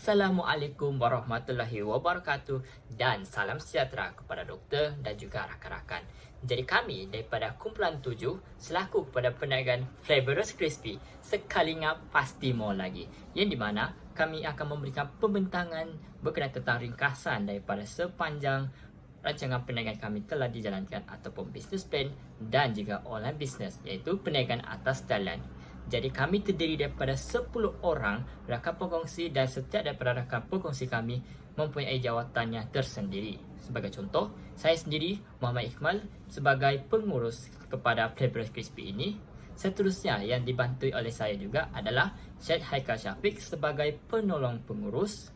Assalamualaikum warahmatullahi wabarakatuh dan salam sejahtera kepada doktor dan juga rakan-rakan. Jadi kami daripada kumpulan 7 selaku kepada perniagaan Flavorous Crispy sekali ngap pasti mau lagi, yang di mana kami akan memberikan pembentangan berkenaan tentang ringkasan daripada sepanjang rancangan perniagaan kami telah dijalankan ataupun business plan dan juga online business, iaitu perniagaan atas jalan. Jadi kami terdiri daripada 10 orang rakan pengkongsi dan setiap daripada rakan pengkongsi kami mempunyai jawatannya tersendiri. Sebagai contoh, saya sendiri Muhammad Iqmal sebagai pengurus kepada Flavorous Crispy ini. Seterusnya yang dibantu oleh saya juga adalah Syed Haikal Syafiq sebagai penolong pengurus.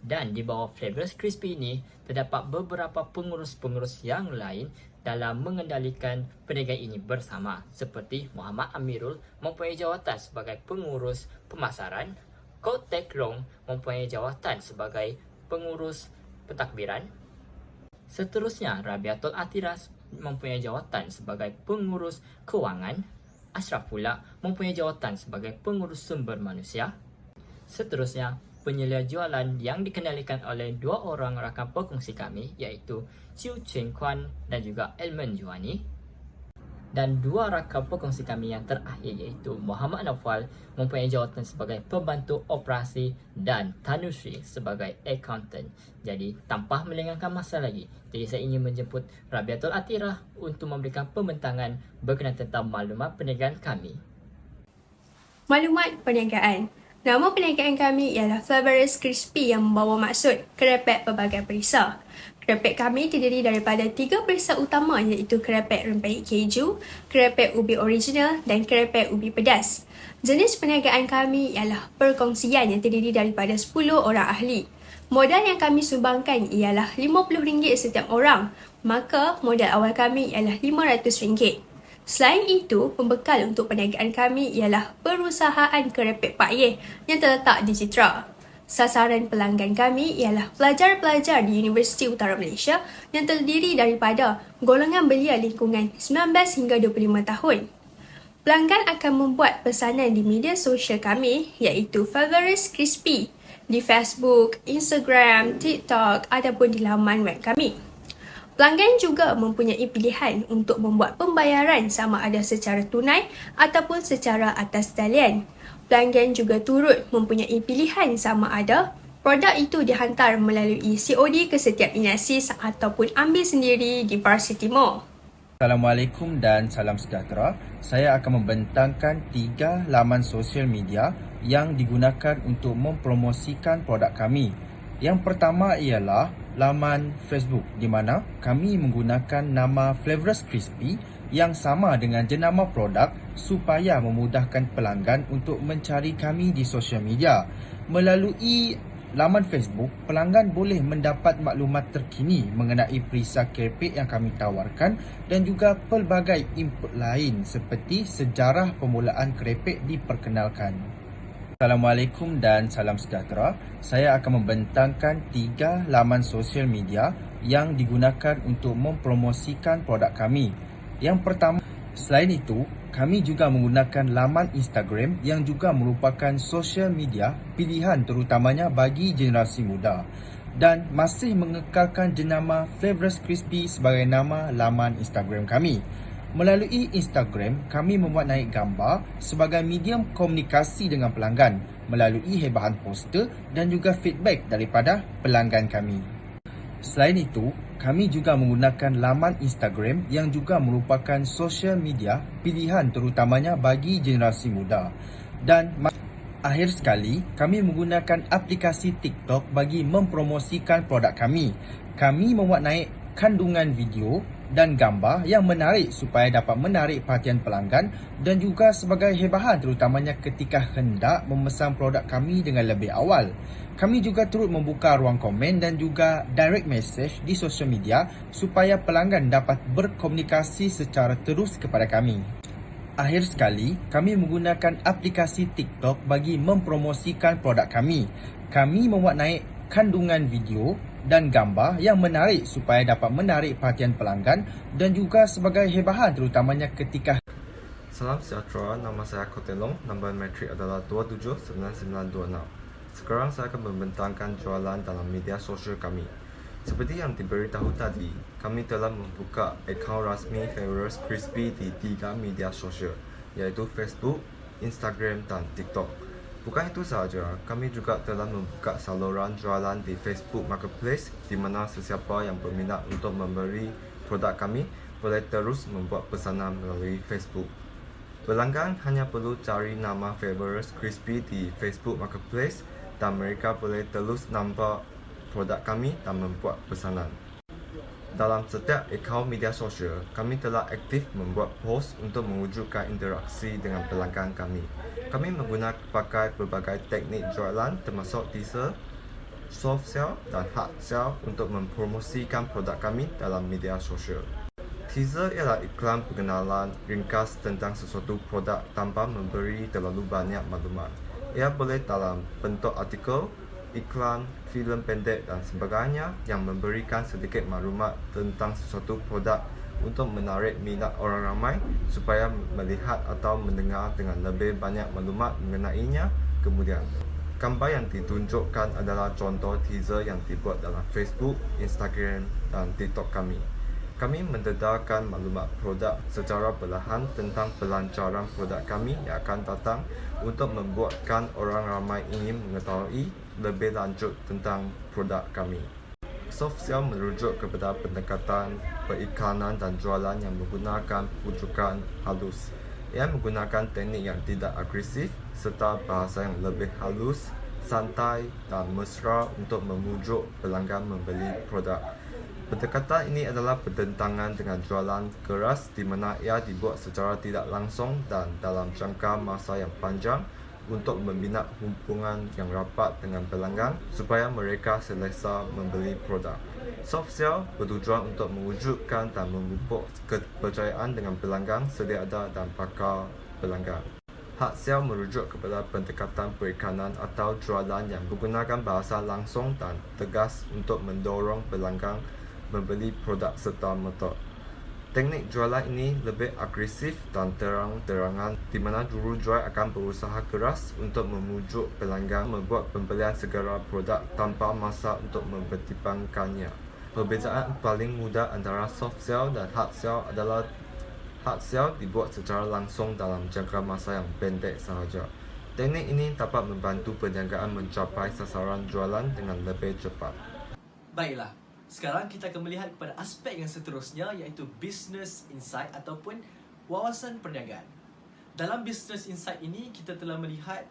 Dan di bawah Flavorous Crispy ini terdapat beberapa pengurus-pengurus yang lain dalam mengendalikan perniagaan ini bersama, seperti Muhammad Amirul mempunyai jawatan sebagai pengurus pemasaran, Kod Tek Long mempunyai jawatan sebagai pengurus pentakbiran. Seterusnya, Rabiatul Atiras mempunyai jawatan sebagai pengurus kewangan, Ashraf pula mempunyai jawatan sebagai pengurus sumber manusia. Seterusnya, penyelia jualan yang dikendalikan oleh 2 orang rakan pengkongsi kami, iaitu Chiu Cheng Kwan dan juga Elman Juani. Dan 2 rakan pengkongsi kami yang terakhir, iaitu Muhammad Naufal mempunyai jawatan sebagai pembantu operasi dan Tanusri sebagai accountant. Jadi tanpa melengahkan masa lagi, jadi saya ingin menjemput Rabiatul Atirah untuk memberikan pembentangan berkenaan tentang maklumat perniagaan kami. Maklumat perniagaan. Nama perniagaan kami ialah Flavorous Crispy yang membawa maksud kerepek pelbagai perisa. Kerepek kami terdiri daripada 3 perisa utama, iaitu kerepek rempeyek keju, kerepek ubi original dan kerepek ubi pedas. Jenis perniagaan kami ialah perkongsian yang terdiri daripada 10 orang ahli. Modal yang kami sumbangkan ialah RM50 setiap orang, maka modal awal kami ialah RM500. Selain itu, pembekal untuk perniagaan kami ialah perusahaan kerepek Pak Yeh yang terletak di Citra. Sasaran pelanggan kami ialah pelajar-pelajar di Universiti Utara Malaysia yang terdiri daripada golongan belia lingkungan 19 hingga 25 tahun. Pelanggan akan membuat pesanan di media sosial kami, iaitu Flavorous Crispy di Facebook, Instagram, TikTok ataupun di laman web kami. Pelanggan juga mempunyai pilihan untuk membuat pembayaran sama ada secara tunai ataupun secara atas talian. Pelanggan juga turut mempunyai pilihan sama ada produk itu dihantar melalui COD ke setiap inasis ataupun ambil sendiri di Varsity Mall. Assalamualaikum dan salam sejahtera. Saya akan membentangkan 3 laman sosial media yang digunakan untuk mempromosikan produk kami. Yang pertama ialah laman Facebook, di mana kami menggunakan nama Flavorous Crispy yang sama dengan jenama produk supaya memudahkan pelanggan untuk mencari kami di sosial media. Melalui laman Facebook, pelanggan boleh mendapat maklumat terkini mengenai perisa kerepek yang kami tawarkan dan juga pelbagai input lain seperti sejarah permulaan kerepek diperkenalkan. Assalamualaikum dan salam sejahtera. Saya akan membentangkan 3 laman sosial media yang digunakan untuk mempromosikan produk kami. Yang pertama, selain itu, kami juga menggunakan laman Instagram yang juga merupakan sosial media pilihan terutamanya bagi generasi muda dan masih mengekalkan jenama Flavorous Crispy sebagai nama laman Instagram kami. Melalui Instagram, kami membuat naik gambar sebagai medium komunikasi dengan pelanggan melalui hebahan poster dan juga feedback daripada pelanggan kami. Selain itu, kami juga menggunakan laman Instagram yang juga merupakan sosial media pilihan terutamanya bagi generasi muda. Dan akhir sekali, kami menggunakan aplikasi TikTok bagi mempromosikan produk kami. Kami membuat naik kandungan video dan gambar yang menarik supaya dapat menarik perhatian pelanggan dan juga sebagai hebahan terutamanya ketika hendak memesan produk kami dengan lebih awal. Kami juga turut membuka ruang komen dan juga direct message di sosial media supaya pelanggan dapat berkomunikasi secara terus kepada kami. Akhir sekali, kami menggunakan aplikasi TikTok bagi mempromosikan produk kami. Kami membuat naik kandungan video dan gambar yang menarik supaya dapat menarik perhatian pelanggan dan juga sebagai hebahan terutamanya ketika. Salam sejahtera, nama saya Kotelong, nombor metrik adalah 279926. Sekarang saya akan membentangkan jualan dalam media sosial kami. Seperti yang diberitahu tadi, kami telah membuka akaun rasmi Flavors Crispy di 3 media sosial, yaitu Facebook, Instagram, dan TikTok. Bukan itu sahaja, kami juga telah membuka saluran jualan di Facebook Marketplace di mana sesiapa yang berminat untuk membeli produk kami boleh terus membuat pesanan melalui Facebook. Pelanggan hanya perlu cari nama Flavors Crispy di Facebook Marketplace dan mereka boleh terus nampak produk kami dan membuat pesanan. Dalam setiap akaun media sosial, kami telah aktif membuat post untuk mewujudkan interaksi dengan pelanggan kami. Kami menggunakan berbagai teknik jualan termasuk teaser, soft sell dan hard sell untuk mempromosikan produk kami dalam media sosial. Teaser ialah iklan perkenalan ringkas tentang sesuatu produk tanpa memberi terlalu banyak maklumat. Ia boleh dalam bentuk artikel, iklan, filem pendek dan sebagainya yang memberikan sedikit maklumat tentang sesuatu produk untuk menarik minat orang ramai supaya melihat atau mendengar dengan lebih banyak maklumat mengenainya kemudian. Gambar yang ditunjukkan adalah contoh teaser yang dibuat dalam Facebook, Instagram dan TikTok kami. Kami mendedarkan maklumat produk secara perlahan tentang pelancaran produk kami yang akan datang untuk membuatkan orang ramai ingin mengetahui lebih lanjut tentang produk kami. Soft sell merujuk kepada pendekatan periklanan dan jualan yang menggunakan pujukan halus. Ia menggunakan teknik yang tidak agresif serta bahasa yang lebih halus, santai dan mesra untuk memujuk pelanggan membeli produk. Pendekatan ini adalah bertentangan dengan jualan keras di mana ia dibuat secara tidak langsung dan dalam jangka masa yang panjang untuk membina hubungan yang rapat dengan pelanggan supaya mereka selesa membeli produk. Soft sell bertujuan untuk mewujudkan dan memupuk kepercayaan dengan pelanggan sedia ada dan bakal pelanggan. Hard sell merujuk kepada pendekatan periklanan atau jualan yang menggunakan bahasa langsung dan tegas untuk mendorong pelanggan membeli produk serta-merta. Teknik jualan ini lebih agresif dan terang-terangan di mana jurujual akan berusaha keras untuk memujuk pelanggan membuat pembelian segala produk tanpa masa untuk mempertimbangkannya. Perbezaan paling mudah antara soft sell dan hard sell adalah hard sell dibuat secara langsung dalam jangka masa yang pendek sahaja. Teknik ini dapat membantu perniagaan mencapai sasaran jualan dengan lebih cepat. Baiklah, sekarang kita akan melihat kepada aspek yang seterusnya iaitu Business Insight ataupun wawasan perniagaan. Dalam Business Insight ini kita telah melihat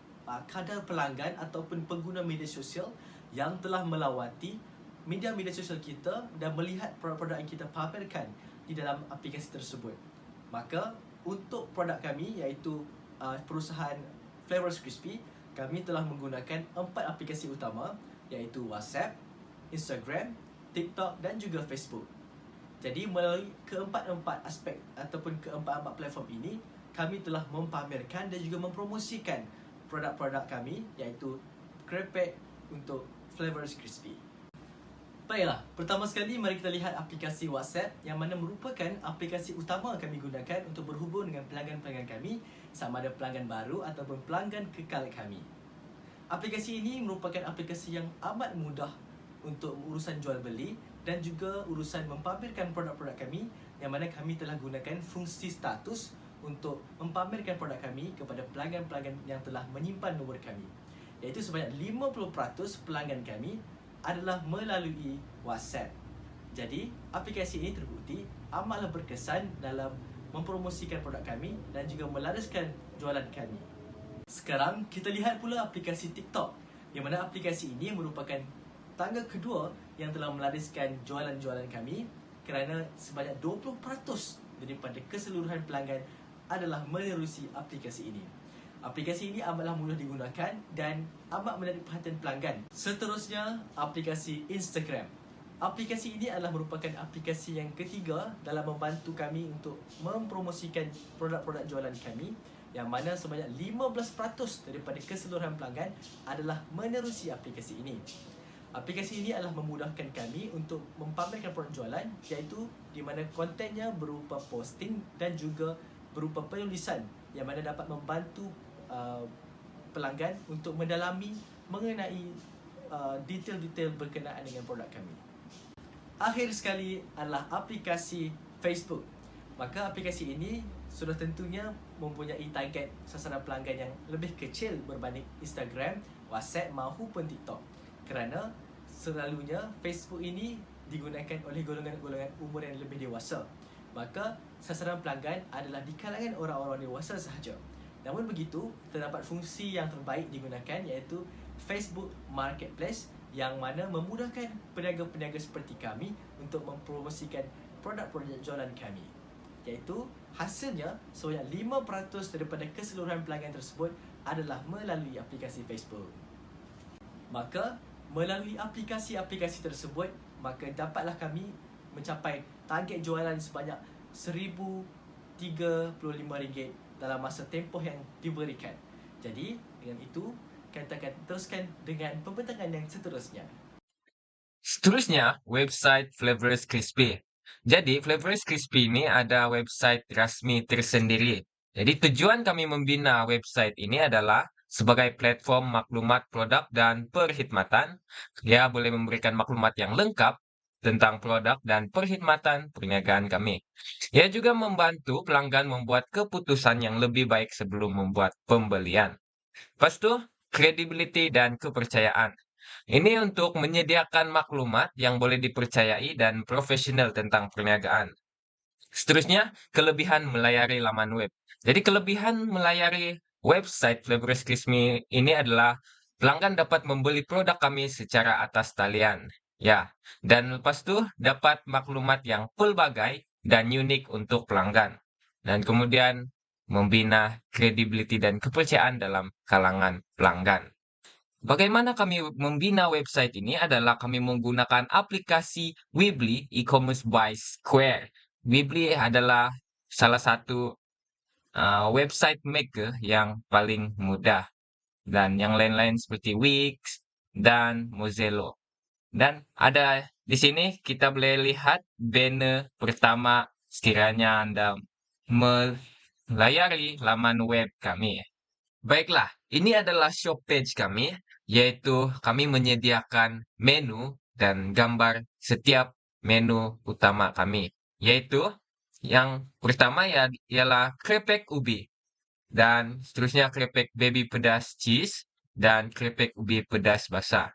kadar pelanggan ataupun pengguna media sosial yang telah melawati media-media sosial kita dan melihat produk-produk yang kita pamerkan di dalam aplikasi tersebut. Maka untuk produk kami iaitu perusahaan Flavors Crispy, kami telah menggunakan 4 aplikasi utama iaitu WhatsApp, Instagram, TikTok dan juga Facebook. Jadi melalui keempat-empat aspek ataupun keempat-empat platform ini, kami telah mempamerkan dan juga mempromosikan produk-produk kami iaitu krepek untuk Flavors Crispy. Baiklah, pertama sekali mari kita lihat aplikasi WhatsApp yang mana merupakan aplikasi utama kami gunakan untuk berhubung dengan pelanggan-pelanggan kami, sama ada pelanggan baru ataupun pelanggan kekal kami. Aplikasi ini merupakan aplikasi yang amat mudah untuk urusan jual beli dan juga urusan mempamerkan produk-produk kami yang mana kami telah gunakan fungsi status untuk mempamerkan produk kami kepada pelanggan-pelanggan yang telah menyimpan nombor kami, iaitu sebanyak 50% pelanggan kami adalah melalui WhatsApp. Jadi aplikasi ini terbukti amatlah berkesan dalam mempromosikan produk kami dan juga melaraskan jualan kami. Sekarang kita lihat pula aplikasi TikTok, yang mana aplikasi ini merupakan tangga kedua yang telah melariskan jualan-jualan kami kerana sebanyak 20% daripada keseluruhan pelanggan adalah menerusi aplikasi ini. Aplikasi ini amatlah mudah digunakan dan amat menarik perhatian pelanggan. Seterusnya, aplikasi Instagram. Aplikasi ini adalah merupakan aplikasi yang ketiga dalam membantu kami untuk mempromosikan produk-produk jualan kami, yang mana sebanyak 15% daripada keseluruhan pelanggan adalah menerusi aplikasi ini. Aplikasi ini adalah memudahkan kami untuk mempamerkan produk jualan, iaitu di mana kontennya berupa posting dan juga berupa penulisan yang mana dapat membantu pelanggan untuk mendalami mengenai detail-detail berkenaan dengan produk kami. Akhir sekali adalah aplikasi Facebook. Maka aplikasi ini sudah tentunya mempunyai target sasaran pelanggan yang lebih kecil berbanding Instagram, WhatsApp maupun TikTok. Kerana selalunya Facebook ini digunakan oleh golongan-golongan umur yang lebih dewasa. Maka sasaran pelanggan adalah di kalangan orang-orang dewasa sahaja. Namun begitu, terdapat fungsi yang terbaik digunakan iaitu Facebook Marketplace yang mana memudahkan peniaga-peniaga seperti kami untuk mempromosikan produk-produk jualan kami. Iaitu hasilnya sebanyak 5% daripada keseluruhan pelanggan tersebut adalah melalui aplikasi Facebook. Maka melalui aplikasi-aplikasi tersebut, maka dapatlah kami mencapai target jualan sebanyak RM1,035 dalam masa tempoh yang diberikan. Jadi dengan itu kita akan teruskan dengan pembentangan yang seterusnya. Seterusnya, website Flavorous Crispy. Jadi, Flavorous Crispy ini ada website rasmi tersendiri. Jadi, tujuan kami membina website ini adalah sebagai platform maklumat produk dan perkhidmatan. Dia boleh memberikan maklumat yang lengkap tentang produk dan perkhidmatan perniagaan kami. Ia juga membantu pelanggan membuat keputusan yang lebih baik sebelum membuat pembelian. Lepas itu, credibility dan kepercayaan. Ini untuk menyediakan maklumat yang boleh dipercayai dan profesional tentang perniagaan. Seterusnya, kelebihan melayari laman web. Jadi, kelebihan melayari website Flavorous Crispy ini adalah pelanggan dapat membeli produk kami secara atas talian. Ya, dan lepas itu dapat maklumat yang pelbagai dan unik untuk pelanggan. Dan kemudian membina credibility dan kepercayaan dalam kalangan pelanggan. Bagaimana kami membina website ini adalah kami menggunakan aplikasi Weebly e-commerce by Square. Weebly adalah salah satu website maker yang paling mudah, dan yang lain-lain seperti Wix dan Mozilla. Dan ada di sini kita boleh lihat banner pertama sekiranya Anda melayari laman web kami. Baiklah, ini adalah shop page kami, yaitu kami menyediakan menu dan gambar setiap menu utama kami, yaitu yang pertama ialah krepek ubi, dan seterusnya krepek baby pedas cheese, dan krepek ubi pedas basah.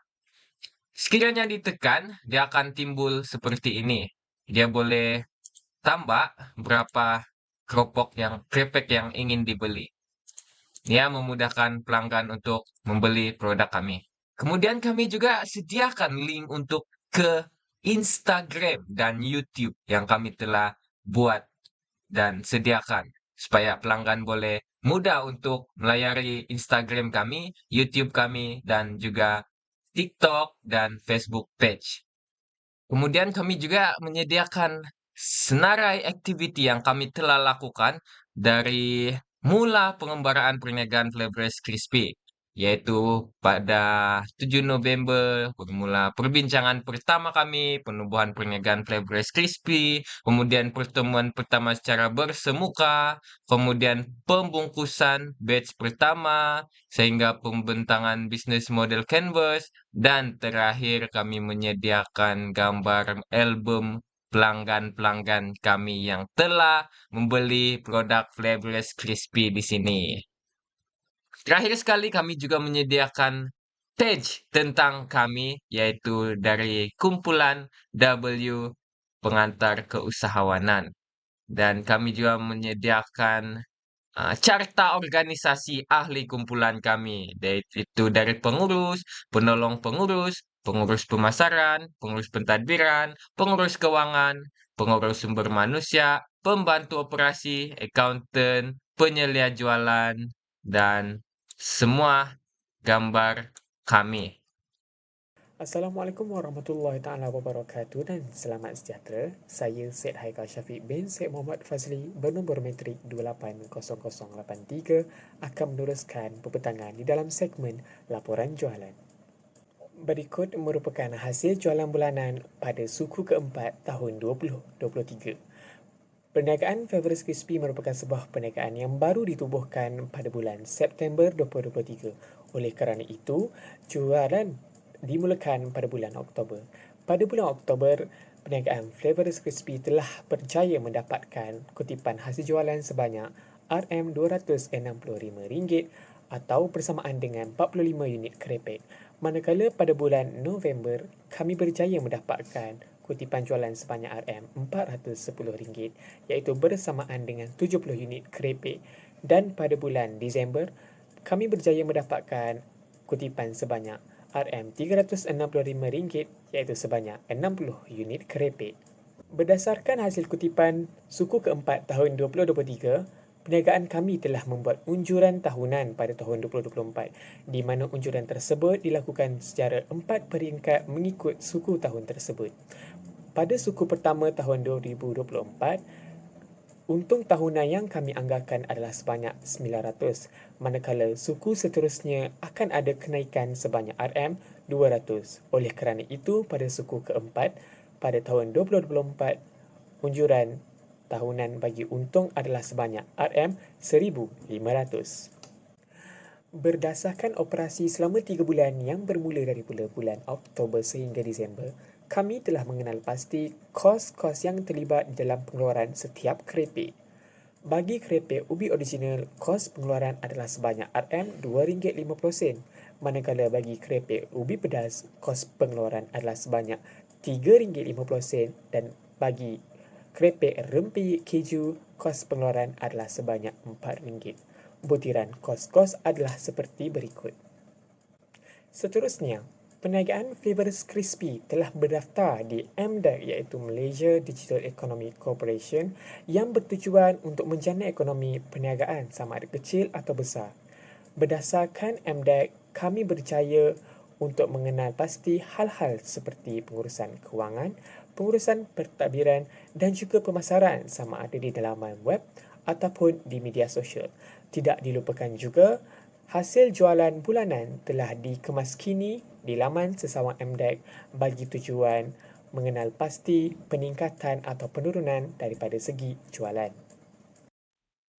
Sekiranya ditekan, dia akan timbul seperti ini. Dia boleh tambah berapa krepek yang ingin dibeli. Dia memudahkan pelanggan untuk membeli produk kami. Kemudian kami juga sediakan link untuk ke Instagram dan YouTube yang kami telah buat dan sediakan supaya pelanggan boleh mudah untuk melayari Instagram kami, YouTube kami, dan juga TikTok dan Facebook page. Kemudian kami juga menyediakan senarai aktiviti yang kami telah lakukan dari mula pengembaraan perniagaan Flavorous Crispy, yaitu pada 7 November bermula perbincangan pertama kami, penubuhan perniagaan Flavorous Crispy, kemudian pertemuan pertama secara bersemuka, kemudian pembungkusan batch pertama, sehingga pembentangan bisnis model canvas, dan terakhir kami menyediakan gambar album pelanggan-pelanggan kami yang telah membeli produk Flavorous Crispy di sini. Terakhir sekali kami juga menyediakan page tentang kami, yaitu dari kumpulan W Pengantar Keusahawanan. Dan kami juga menyediakan carta organisasi ahli kumpulan kami, yaitu dari pengurus, penolong pengurus, pengurus pemasaran, pengurus pentadbiran, pengurus keuangan, pengurus sumber manusia, pembantu operasi, accountant, penyelia jualan, dan semua gambar kami. Assalamualaikum warahmatullahi taala wabarakatuh dan selamat sejahtera. Saya Syed Haikal Syafiq bin Syed Muhammad Fazli bernombor metrik 280083 akan meneruskan pembentangan di dalam segmen laporan jualan. Berikut merupakan hasil jualan bulanan pada suku keempat tahun 2023. Perniagaan Flavorous Crispy merupakan sebuah perniagaan yang baru ditubuhkan pada bulan September 2023 Oleh kerana itu, jualan dimulakan pada bulan Oktober. Pada bulan Oktober, perniagaan Flavorous Crispy telah berjaya mendapatkan kutipan hasil jualan sebanyak RM265 atau bersamaan dengan 45 unit kerepek. Manakala pada bulan November, kami berjaya mendapatkan kutipan jualan sebanyak RM410 iaitu bersamaan dengan 70 unit kerepek. Dan pada bulan Disember, kami berjaya mendapatkan kutipan sebanyak RM365 iaitu sebanyak 60 unit kerepek. Berdasarkan hasil kutipan suku keempat tahun 2023, perniagaan kami telah membuat unjuran tahunan pada tahun 2024 di mana unjuran tersebut dilakukan secara 4 peringkat mengikut suku tahun tersebut. Pada suku pertama tahun 2024, untung tahunan yang kami anggarkan adalah sebanyak 900, manakala suku seterusnya akan ada kenaikan sebanyak RM200. Oleh kerana itu, pada suku keempat, pada tahun 2024, unjuran tahunan bagi untung adalah sebanyak RM1,500. Berdasarkan operasi selama 3 bulan yang bermula dari bulan Oktober sehingga Disember, kami telah mengenal pasti kos-kos yang terlibat di dalam pengeluaran setiap kerepek. Bagi kerepek ubi original, kos pengeluaran adalah sebanyak RM2.50, manakala bagi kerepek ubi pedas, kos pengeluaran adalah sebanyak RM3.50 dan bagi kerepek rempeyek keju, kos pengeluaran adalah sebanyak RM4. Butiran kos-kos adalah seperti berikut. Seterusnya, perniagaan Flavorous Crispy telah berdaftar di MDEC iaitu Malaysia Digital Economy Corporation yang bertujuan untuk menjana ekonomi perniagaan sama ada kecil atau besar. Berdasarkan MDEC, kami berjaya untuk mengenal pasti hal-hal seperti pengurusan kewangan, pengurusan pentadbiran dan juga pemasaran sama ada di laman web ataupun di media sosial. Tidak dilupakan juga, hasil jualan bulanan telah dikemas kini di laman sesawang MDEC bagi tujuan mengenal pasti peningkatan atau penurunan daripada segi jualan.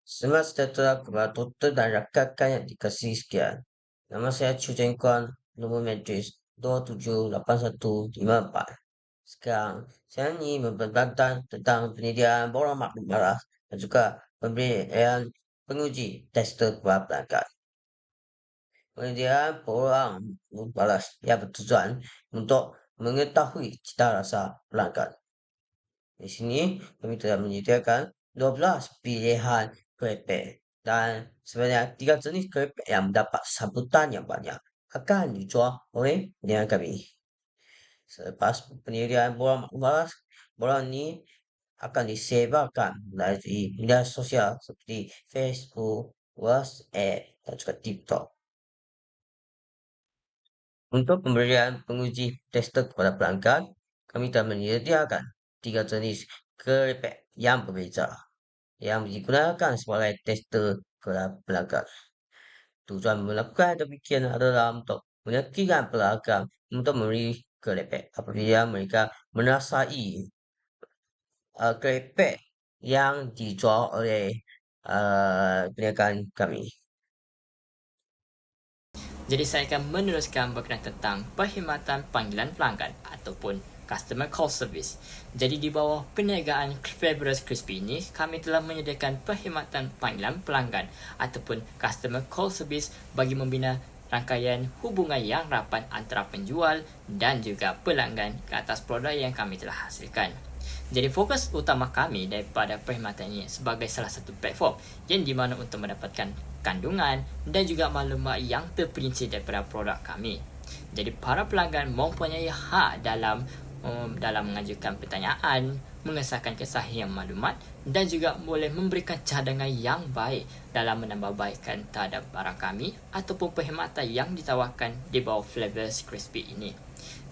Selamat sejahtera kepada doktor dan rakan-rakan yang dikasihi sekalian. Nama saya Chu Cheng Kuan, nombor matris 278154. Sekarang, saya ingin membentangkan tentang penyediaan borang maklum maras dan juga pemberian penguji tester kepada pelanggan. Penyediaan borang balas yang bertujuan untuk mengetahui cita rasa pelanggan. Di sini, kami telah menyediakan 12 pilihan kerepek dan sebanyak 3 jenis kerepek yang mendapat sambutan yang banyak akan dijual oleh pelanggan kami. Selepas penyediaan borang balas, borang ini akan disebarkan melalui media sosial seperti Facebook, WhatsApp dan juga TikTok. Untuk pemberian penguji tester kepada pelanggan, kami telah menyediakan 3 jenis kerepek yang berbeza yang digunakan sebagai tester kepada pelanggan. Tujuan melakukan demikian adalah untuk meyakinkan pelanggan untuk membeli kerepek apabila mereka menasai kerepek yang dijual oleh perniagaan kami. Jadi saya akan meneruskan berkenaan tentang perkhidmatan panggilan pelanggan ataupun Customer Call Service. Jadi di bawah perniagaan Flavorous Crispy ini, kami telah menyediakan perkhidmatan panggilan pelanggan ataupun Customer Call Service bagi membina rangkaian hubungan yang rapat antara penjual dan juga pelanggan ke atas produk yang kami telah hasilkan. Jadi fokus utama kami daripada perkhidmatan ini sebagai salah satu platform yang dimana untuk mendapatkan kandungan dan juga maklumat yang terperinci daripada produk kami. Jadi para pelanggan mempunyai hak dalam mengajukan pertanyaan, mengesahkan kesahihan maklumat dan juga boleh memberikan cadangan yang baik dalam menambahbaikkan terhadap barang kami ataupun perkhidmatan yang ditawarkan di bawah Flavorous Crispy ini.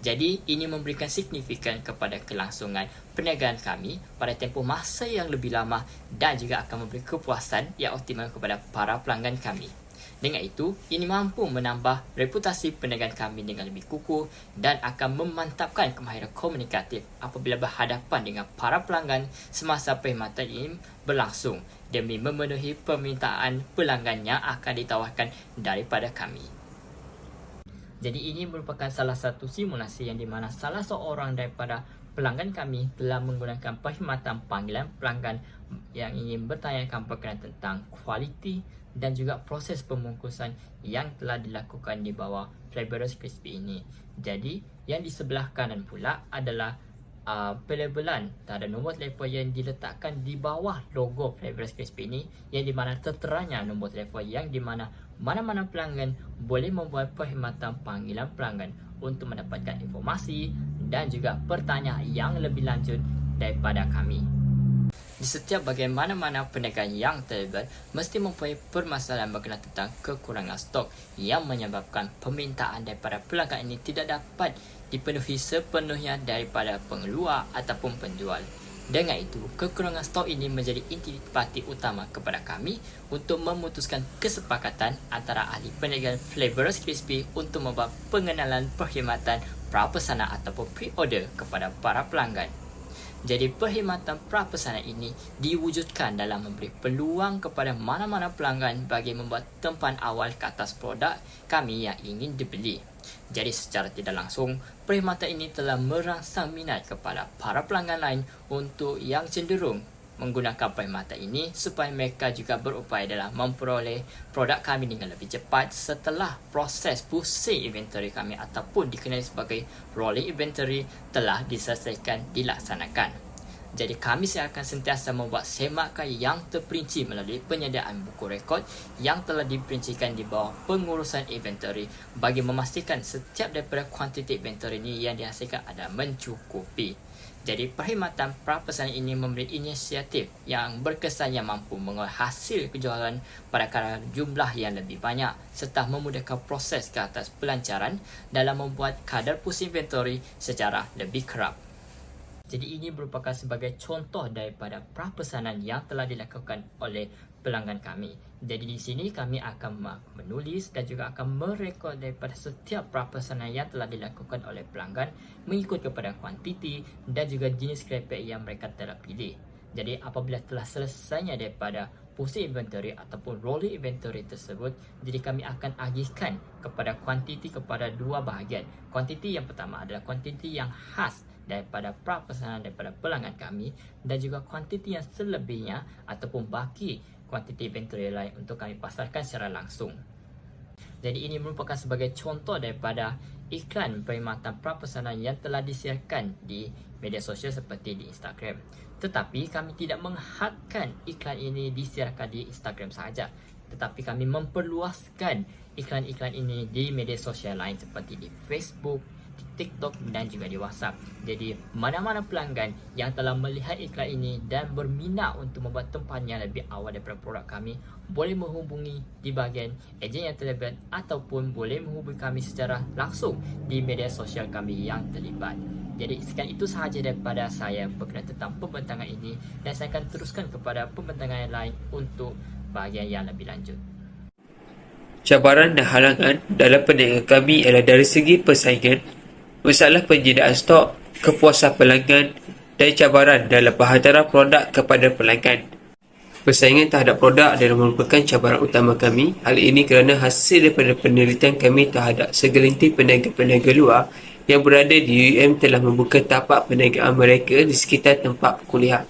Jadi, ini memberikan signifikan kepada kelangsungan perniagaan kami pada tempoh masa yang lebih lama dan juga akan memberi kepuasan yang optimal kepada para pelanggan kami. Dengan itu, ini mampu menambah reputasi perniagaan kami dengan lebih kukuh dan akan memantapkan kemahiran komunikatif apabila berhadapan dengan para pelanggan semasa perkhidmatan ini berlangsung demi memenuhi permintaan pelanggan yang akan ditawarkan daripada kami. Jadi ini merupakan salah satu simulasi yang di mana salah seorang daripada pelanggan kami telah menggunakan perkhidmatan panggilan pelanggan yang ingin bertanyakan berkenaan tentang kualiti dan juga proses pembungkusan yang telah dilakukan di bawah Flavorous Crispy ini. Jadi yang di sebelah kanan pula adalah pelabelan terhadap nombor telefon yang diletakkan di bawah logo Flavorous Crispy ini, yang di mana terteranya nombor telefon yang di mana mana-mana pelanggan boleh membuat perkhidmatan panggilan pelanggan untuk mendapatkan informasi dan juga pertanyaan yang lebih lanjut daripada kami. Di setiap bagaimana-mana perniagaan yang terlibat mesti mempunyai permasalahan berkenaan tentang kekurangan stok yang menyebabkan permintaan daripada pelanggan ini tidak dapat dipenuhi sepenuhnya daripada pengeluar ataupun penjual. Dengan itu, kekurangan stok ini menjadi intipati utama kepada kami untuk memutuskan kesepakatan antara ahli perniagaan Flavorous Crispy untuk membuat pengenalan perkhidmatan prapesanan ataupun pre-order kepada para pelanggan. Jadi perkhidmatan prapesanan ini diwujudkan dalam memberi peluang kepada mana-mana pelanggan bagi membuat tempahan awal ke atas produk kami yang ingin dibeli. Jadi secara tidak langsung, perkhidmatan ini telah merangsang minat kepada para pelanggan lain untuk yang cenderung menggunakan perkhidmatan ini supaya mereka juga berupaya dalam memperoleh produk kami dengan lebih cepat setelah proses pusing inventory kami ataupun dikenali sebagai rolling inventory telah diselesaikan dilaksanakan. Jadi kami akan sentiasa membuat semakan yang terperinci melalui penyediaan buku rekod yang telah diperincikan di bawah pengurusan inventory bagi memastikan setiap daripada kuantiti inventory ini yang dihasilkan adalah mencukupi. Jadi perkhidmatan prapesanan ini memberi inisiatif yang berkesan yang mampu mengolah hasil penjualan pada kadar jumlah yang lebih banyak serta memudahkan proses ke atas pelancaran dalam membuat kadar pusing inventory secara lebih kerap. Jadi ini merupakan sebagai contoh daripada prapesanan yang telah dilakukan oleh pelanggan kami. Jadi di sini kami akan menulis dan juga akan merekod daripada setiap prapesanan yang telah dilakukan oleh pelanggan mengikut kepada kuantiti dan juga jenis kerepek yang mereka telah pilih. Jadi apabila telah selesainya daripada pusing inventory ataupun rolling inventory tersebut, jadi kami akan agihkan kepada kuantiti kepada dua bahagian. Kuantiti yang pertama adalah kuantiti yang khas daripada prapesanan daripada pelanggan kami dan juga kuantiti yang selebihnya ataupun baki kuantiti inventory lain untuk kami pasarkan secara langsung. Jadi ini merupakan sebagai contoh daripada iklan perkhidmatan prapesanan yang telah disiarkan di media sosial seperti di Instagram. Tetapi kami tidak menghadkan iklan ini disiarkan di Instagram sahaja, tetapi kami memperluaskan iklan-iklan ini di media sosial lain seperti di Facebook, di TikTok dan juga di WhatsApp. Jadi mana-mana pelanggan yang telah melihat iklan ini dan berminat untuk membuat tempahan yang lebih awal daripada produk kami boleh menghubungi di bahagian ejen yang terlibat ataupun boleh menghubungi kami secara langsung di media sosial kami yang terlibat. Jadi sekian itu sahaja daripada saya berkenaan tentang pembentangan ini dan saya akan teruskan kepada pembentangan yang lain untuk bahagian yang lebih lanjut. Cabaran dan halangan dalam perniagaan kami adalah dari segi persaingan, masalah penyediaan stok, kepuasan pelanggan dan cabaran dalam penghantaran produk kepada pelanggan. Persaingan terhadap produk adalah merupakan cabaran utama kami. Hal ini kerana hasil daripada penelitian kami terhadap segelintir peniaga-peniaga luar yang berada di UM telah membuka tapak perniagaan mereka di sekitar tempat perkuliahan.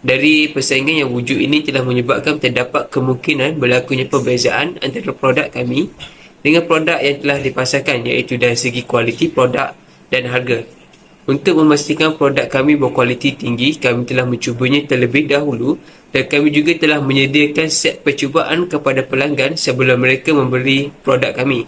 Dari persaingan yang wujud ini telah menyebabkan terdapat kemungkinan berlakunya perbezaan antara produk kami dengan produk yang telah dipasarkan, iaitu dari segi kualiti produk dan harga. Untuk memastikan produk kami berkualiti tinggi, kami telah mencubanya terlebih dahulu dan kami juga telah menyediakan set percubaan kepada pelanggan sebelum mereka membeli produk kami.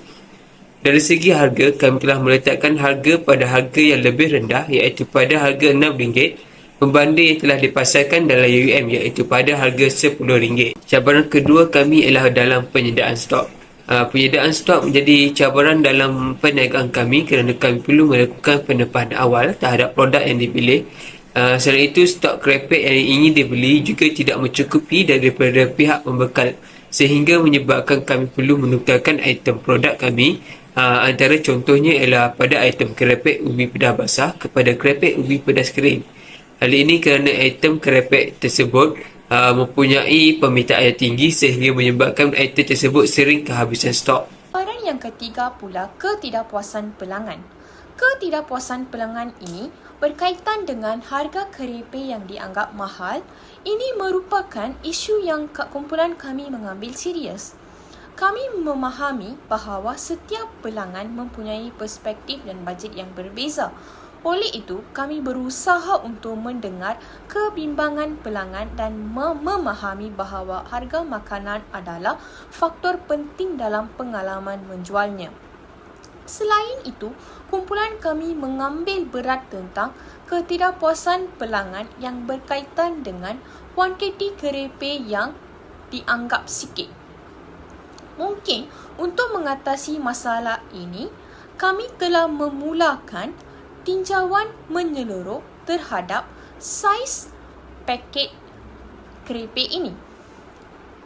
Dari segi harga, kami telah meletakkan harga pada harga yang lebih rendah, iaitu pada harga RM6 membanding yang telah dipasarkan dalam UM, iaitu pada harga RM10. Cabaran kedua kami ialah dalam penyediaan stok. Penyediaan stok menjadi cabaran dalam perniagaan kami kerana kami perlu melakukan penempahan awal terhadap produk yang dipilih. Selain itu, stok kerepek yang ingin dibeli juga tidak mencukupi daripada pihak pembekal sehingga menyebabkan kami perlu menukarkan item produk kami. Antara contohnya ialah pada item kerepek ubi pedas basah kepada kerepek ubi pedas kering. Hal ini kerana item kerepek tersebut mempunyai permintaan yang tinggi sehingga menyebabkan item tersebut sering kehabisan stok. Cabaran yang ketiga pula ketidakpuasan pelanggan. Ketidakpuasan pelanggan ini berkaitan dengan harga kereta yang dianggap mahal. Ini merupakan isu yang kumpulan kami mengambil serius. Kami memahami bahawa setiap pelanggan mempunyai perspektif dan bajet yang berbeza. Oleh itu, kami berusaha untuk mendengar kebimbangan pelanggan dan memahami bahawa harga makanan adalah faktor penting dalam pengalaman menjualnya. Selain itu, kumpulan kami mengambil berat tentang ketidakpuasan pelanggan yang berkaitan dengan kuantiti kereta yang dianggap sikit. Mungkin untuk mengatasi masalah ini, kami telah memulakan tinjauan menyeluruh terhadap saiz paket kereta ini.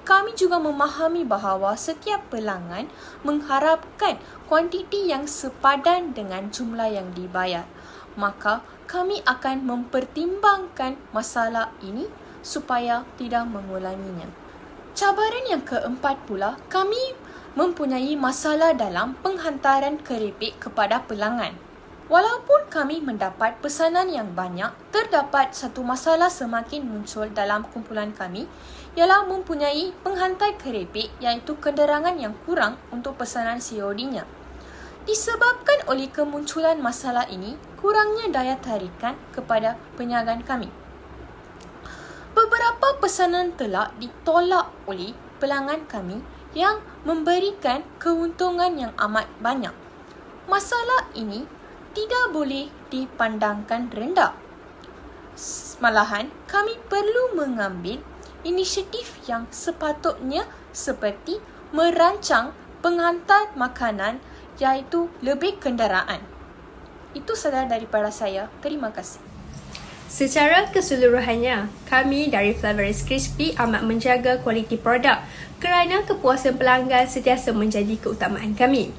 Kami juga memahami bahawa setiap pelanggan mengharapkan kuantiti yang sepadan dengan jumlah yang dibayar. Maka kami akan mempertimbangkan masalah ini supaya tidak mengulanginya. Cabaran yang keempat pula, kami mempunyai masalah dalam penghantaran kereta kepada pelanggan. Walaupun kami mendapat pesanan yang banyak, terdapat satu masalah semakin muncul dalam kumpulan kami ialah mempunyai penghantar kereta iaitu kenderangan yang kurang untuk pesanan COD-nya. Disebabkan oleh kemunculan masalah ini, kurangnya daya tarikan kepada perniagaan kami. Beberapa pesanan telah ditolak oleh pelanggan kami yang memberikan keuntungan yang amat banyak. Masalah ini tidak boleh dipandangkan rendah. Malahan, kami perlu mengambil inisiatif yang sepatutnya seperti merancang penghantar makanan iaitu lebih kenderaan. Itu sahaja daripada saya. Terima kasih. Secara keseluruhannya, kami dari Flavors Crispy amat menjaga kualiti produk kerana kepuasan pelanggan sentiasa menjadi keutamaan kami.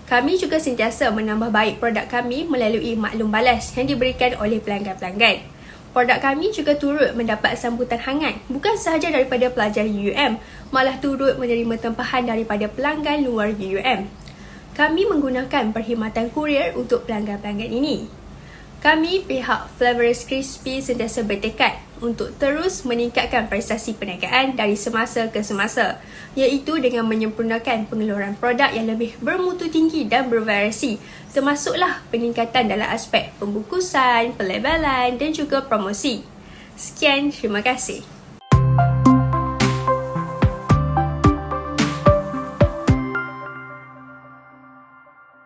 Kami juga sentiasa menambah baik produk kami melalui maklum balas yang diberikan oleh pelanggan-pelanggan. Produk kami juga turut mendapat sambutan hangat bukan sahaja daripada pelajar UUM, malah turut menerima tempahan daripada pelanggan luar UUM. Kami menggunakan perkhidmatan kurier untuk pelanggan-pelanggan ini. Kami pihak Flavors Crispy sentiasa bertekad untuk terus meningkatkan prestasi perniagaan dari semasa ke semasa, iaitu dengan menyempurnakan pengeluaran produk yang lebih bermutu tinggi dan bervariasi, termasuklah peningkatan dalam aspek pembungkusan, pelabelan dan juga promosi. Sekian, terima kasih.